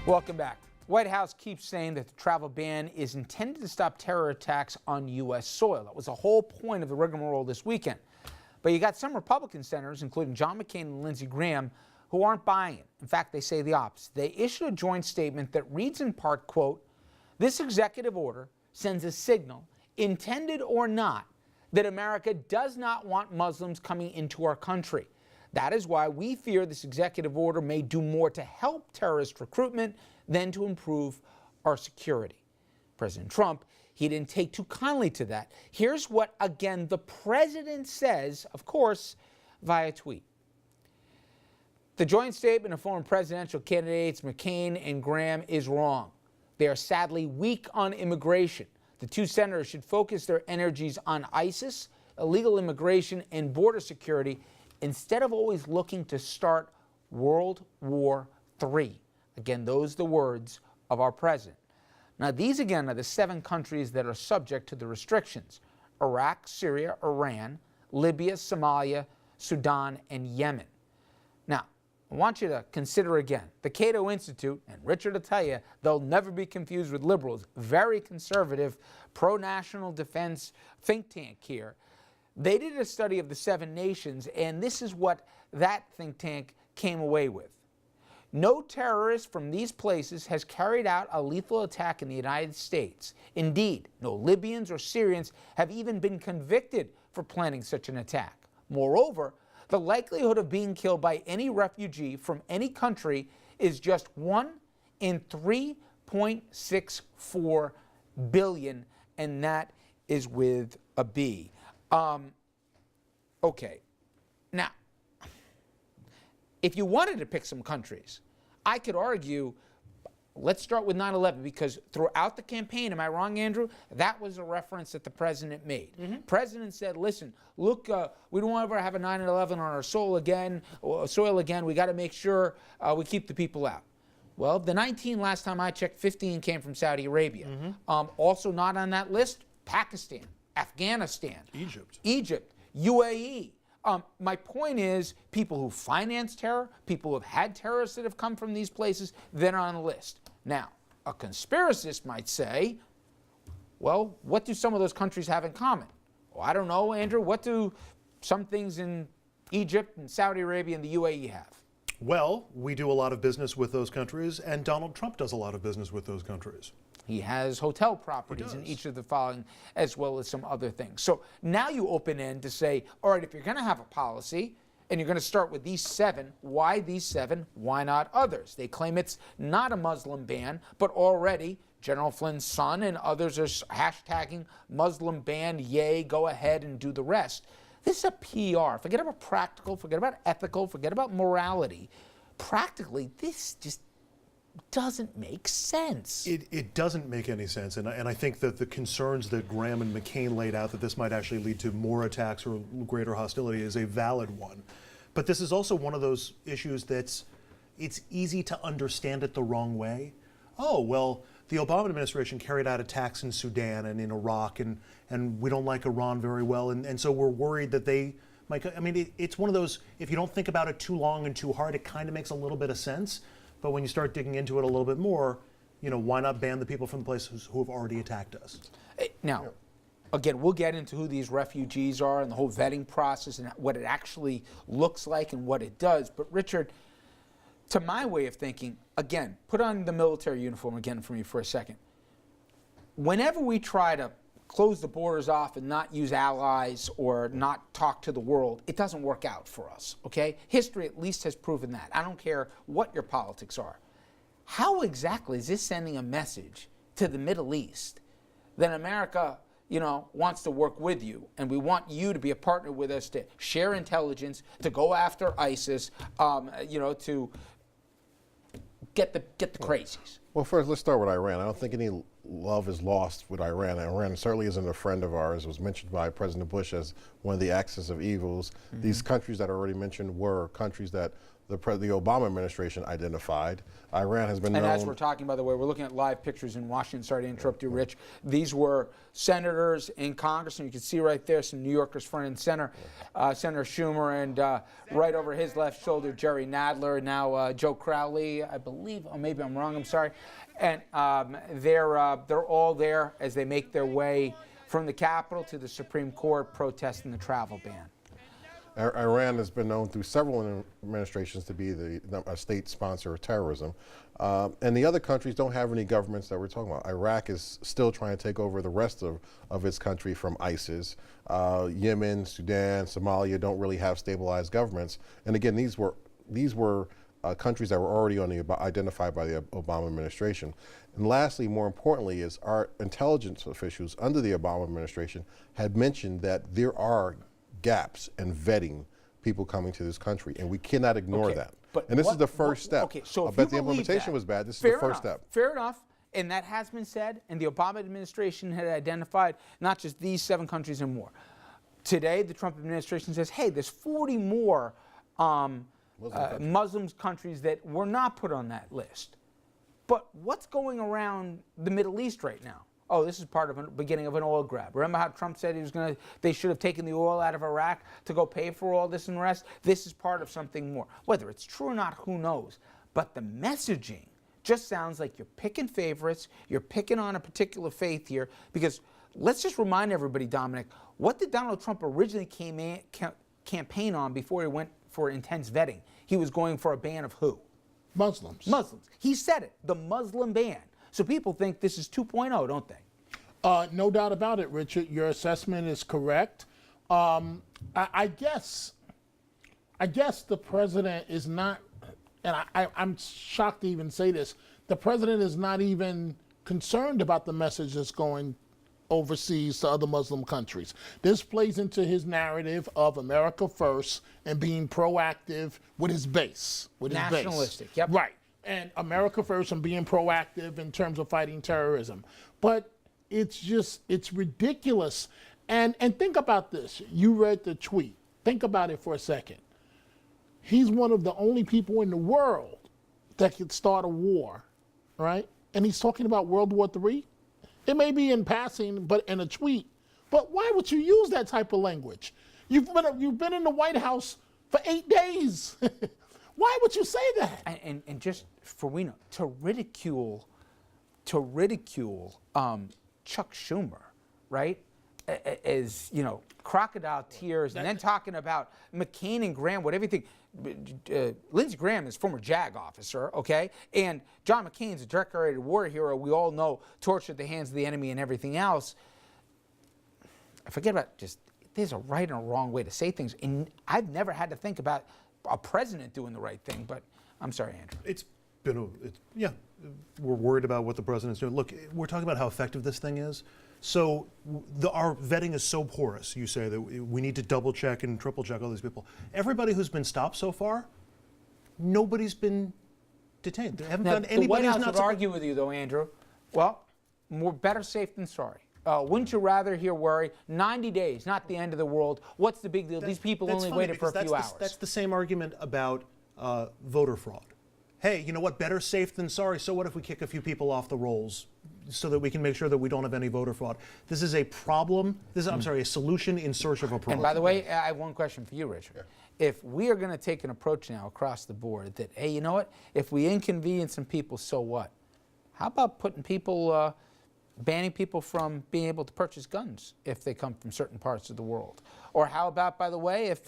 Welcome back. White House keeps saying that the travel ban is intended to stop terror attacks on U.S. soil. That was the whole point of the rigmarole this weekend. But you got some Republican senators, including John McCain and Lindsey Graham, who aren't buying it. In fact, they say the opposite. They issued a joint statement that reads in part, quote, "This executive order sends a signal, intended or not, that America does not want Muslims coming into our country. That is why we fear this executive order may do more to help terrorist recruitment than to improve our security." President Trump, he didn't take too kindly to that. Here's what, again, the president says, of course, via tweet. The joint statement of former presidential candidates McCain and Graham is wrong. They are sadly weak on immigration. The two senators should focus their energies on ISIS, illegal immigration, and border security instead of always looking to start World War III. Again, those are the words of our president. Now, these again are the 7 countries that are subject to the restrictions: Iraq, Syria, Iran, Libya, Somalia, Sudan, and Yemen. Now, I want you to consider again, the CATO Institute, and Richard will tell you, they'll never be confused with liberals, very conservative, pro-national defense think tank here. They did a study of the 7 nations, and this is what that think tank came away with. No terrorist from these places has carried out a lethal attack in the United States. Indeed, no Libyans or Syrians have even been convicted for planning such an attack. Moreover, the likelihood of being killed by any refugee from any country is just 1 in 3.64 billion, and that is with a B. Okay, now, if you wanted to pick some countries, I could argue, let's start with 9/11, because throughout the campaign, am I wrong, Andrew? That was a reference that the president made. President said, listen, look, we don't ever have a 9/11 on our soil again. We got to make sure we keep the people out. Well, the 19, last time I checked, 15 came from Saudi Arabia. Also not on that list, Pakistan, Afghanistan, Egypt, UAE. My point is, people who finance terror, people who have had terrorists that have come from these places, they're on the list. Now, a conspiracist might say, well, what do some of those countries have in common? Well, I don't know, Andrew. What do some things in Egypt and Saudi Arabia and the UAE have? Well, we do a lot of business with those countries, and Donald Trump does a lot of business with those countries. He has hotel properties in each of the following, as well as some other things. So now you open in to say, all right, if you're going to have a policy and you're going to start with these 7, why these 7? Why not others? They claim it's not a Muslim ban, but already General Flynn's son and others are hashtagging Muslim ban, yay, go ahead and do the rest. This is a PR. Forget about practical, forget about ethical, forget about morality. Practically, this just doesn't make sense. It doesn't make any sense, and I think that the concerns that Graham and McCain laid out, that this might actually lead to more attacks or greater hostility, is a valid one. But this is also one of those issues it's easy to understand it the wrong way. Oh, well, the Obama administration carried out attacks in Sudan and in Iraq, and we don't like Iran very well, and so we're worried that they might, I mean, it's one of those, if you don't think about it too long and too hard, it kind of makes a little bit of sense. But when you start digging into it a little bit more, you know, why not ban the people from the places who have already attacked us? Now, again, we'll get into who these refugees are and the whole vetting process and what it actually looks like and what it does. But Richard, to my way of thinking, again, put on the military uniform again for me for a second. Whenever we try to close the borders off and not use allies or not talk to the world, it doesn't work out for us, okay? History at least has proven that. I don't care what your politics are. How exactly is this sending a message to the Middle East that America, you know, wants to work with you, and we want you to be a partner with us to share intelligence, to go after ISIS, you know, to get the crazies? Well, first, let's start with Iran. I don't think any love is lost with Iran. Iran certainly isn't a friend of ours. It was mentioned by President Bush as one of the axis of evils. These countries that I already mentioned were countries that the Obama administration identified. Iran has been known. And as we're talking, by the way, we're looking at live pictures in Washington. Sorry to interrupt you, Rich. These were senators in Congress, and you can see right there some New Yorkers front and center. Senator Schumer, and right over his left shoulder, Jerry Nadler, now Joe Crowley, I believe, or maybe I'm wrong, I'm sorry. And they're all there as they make their way from the Capitol to the Supreme Court protesting the travel ban. Iran has been known through several administrations to be a state sponsor of terrorism. And the other countries don't have any governments that we're talking about. Iraq is still trying to take over the rest of its country from ISIS. Yemen, Sudan, Somalia don't really have stabilized governments. And again, these were countries that were already identified by the Obama administration. And lastly, more importantly, is our intelligence officials under the Obama administration had mentioned that there are gaps in vetting people coming to this country, and we cannot ignore that. And this is the first step. Okay, so I bet the implementation was bad. This is the first step. Fair enough. And that has been said, and the Obama administration had identified not just these 7 countries and more. Today, the Trump administration says, hey, there's 40 more Muslim countries that were not put on that list. But what's going around the Middle East right now? Oh, this is part of the beginning of an oil grab. Remember how Trump said they should have taken the oil out of Iraq to go pay for all this and the rest? This is part of something more. Whether it's true or not, who knows? But the messaging just sounds like you're picking favorites, you're picking on a particular faith here, because let's just remind everybody, Dominic, what did Donald Trump originally campaign on before he went for intense vetting? He was going for a ban of who? Muslims. Muslims. He said it, the Muslim ban. So people think this is 2.0, don't they? No doubt about it, Richard. Your assessment is correct. I guess the president is not, and I'm shocked to even say this, the president is not even concerned about the message that's going overseas to other Muslim countries. This plays into his narrative of America first and being proactive with his base. Nationalistic, yep. Right. And America first and being proactive in terms of fighting terrorism. But it's ridiculous. And think about this. You read the tweet. Think about it for a second. He's one of the only people in the world that could start a war, right? And he's talking about World War III. It may be in passing, but in a tweet. But why would you use that type of language? You've been in the White House for 8 days. Why would you say that? And just for we know, to ridicule Chuck Schumer, right? As crocodile tears, and then talking about McCain and Graham, what everything. Lindsey Graham is former JAG officer, okay? And John McCain's a decorated war hero. We all know, tortured at the hands of the enemy and everything else. I forget about there's a right and a wrong way to say things. And I've never had to think about a president doing the right thing, but I'm sorry, Andrew. We're worried about what the president's doing. Look, we're talking about how effective this thing is. So our vetting is so porous. You say that we need to double check and triple check all these people. Everybody who's been stopped so far, nobody's been detained. They haven't found anybody. The White who's House not would argue with you, though, Andrew. Well, more better safe than sorry. Wouldn't you rather hear worry? 90 days, not the end of the world. What's the big deal? These people only waited for a few hours. That's the same argument about voter fraud. Hey, you know what? Better safe than sorry. So what if we kick a few people off the rolls so that we can make sure that we don't have any voter fraud? This is a problem. A solution in search of a problem. And by the way, I have one question for you, Richard. Yeah. If we are going to take an approach now across the board that, hey, you know what? If we inconvenience some people, so what? How about putting people, banning people from being able to purchase guns if they come from certain parts of the world? Or how about, by the way, if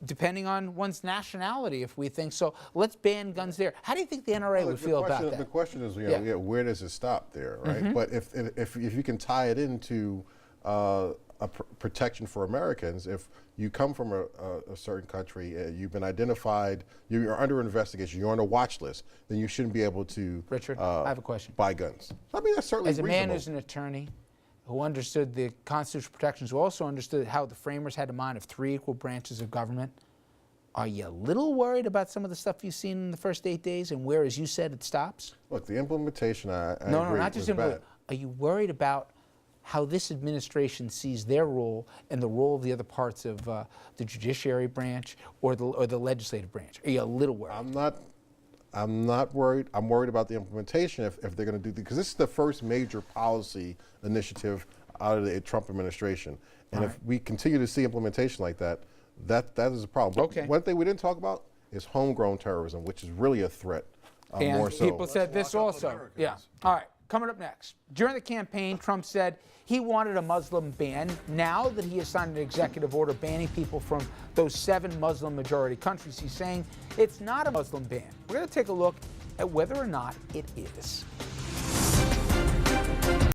depending on one's nationality, if we think so, let's ban guns there. How do you think the NRA would feel about that? The question is, where does it stop there, right? Mm-hmm. But if you can tie it into protection for Americans, if you come from a certain country, you've been identified, you're under investigation, you're on a watch list, then you shouldn't be able to Richard, I have a question. Buy guns. I mean, that's certainly reasonable. As a man who's an attorney who understood the constitutional protections, who also understood how the framers had a mind of 3 equal branches of government, are you a little worried about some of the stuff you've seen in the first 8 days and where, as you said, it stops? Look, the implementation, I agree, not just was bad. Are you worried about how this administration sees their role and the role of the other parts of the judiciary branch or the legislative branch? Are you a little worried? I'm not worried. I'm worried about the implementation if they're going to do, because this is the first major policy initiative out of the Trump administration. And if we continue to see implementation like that, that is a problem. Okay. One thing we didn't talk about is homegrown terrorism, which is really a threat. And more so. people said this also. Americans. Yeah. All right. Coming up next. During the campaign, Trump said he wanted a Muslim ban. Now that he has signed an executive order banning people from those 7 Muslim-majority countries, he's saying it's not a Muslim ban. We're going to take a look at whether or not it is.